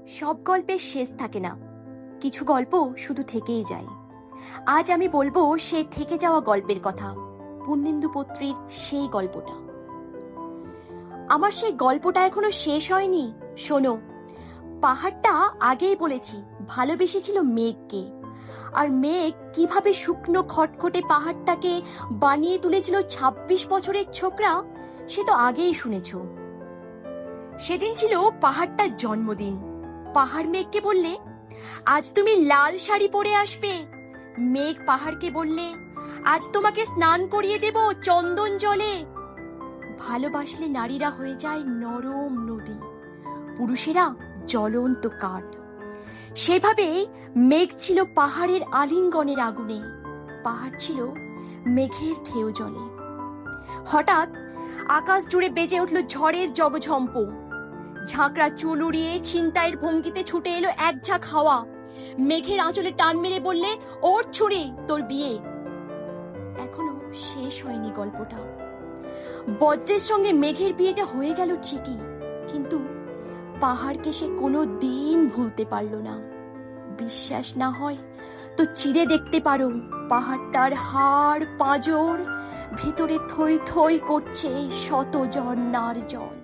সব গল্পের শেষ থাকে না, কিছু গল্প শুধু থেকেই যায়। আজ আমি বলবো সে থেকে যাওয়া গল্পের কথা, পূর্ণেন্দু পত্রীর সেই গল্পটা। আমার সেই গল্পটা এখনো শেষ হয়নি। শোনো, পাহাড়টা আগেই বলেছি ভালোবেসেছিল মেঘকে, আর মেঘ কিভাবে শুকনো খটখটে পাহাড়টাকে বানিয়ে তুলেছিল ২৬ বছরের ছোকরা, সে তো আগেই শুনেছ। সেদিন ছিল পাহাড়টার জন্মদিন। পাহাড় মেঘকে বললে, আজ তুমি লাল শাড়ি পরে আসবে। মেঘ পাহাড়কে বললে, আজ তোমাকে স্নান করিয়ে দেব চন্দন জলে। ভালোবাসলে নারীরা হয়ে যায় নরম নদী, পুরুষেরা জ্বলন্ত কাঠ। সেভাবেই মেঘ ছিল পাহাড়ের আলিঙ্গনের আগুনে, পাহাড় ছিল মেঘের ঢেউ জলে। হঠাৎ আকাশ জুড়ে বেজে উঠল ঝড়ের জগঝম্প। ঝাঁকড়া চুল উড়িয়ে ছিনতাইয়ের ভঙ্গিতে ছুটে এলো এক ঝাঁক হাওয়া। মেঘের আঁচলে টান মেরে বললে, ওর ছুরি, তোর বিয়ে। এখনো শেষ হয়নি গল্পটা। বজ্রের সঙ্গে মেঘের বিয়েটা হয়ে গেল ঠিকই, কিন্তু পাহাড়কে সে কোনো দিন ভুলতে পারল না। বিশ্বাস না হয় তো চিরে দেখতে পারো, পাহাড়টার হাড় পাঁজর ভেতরে থই থই করছে শত ঝর্ণার জল।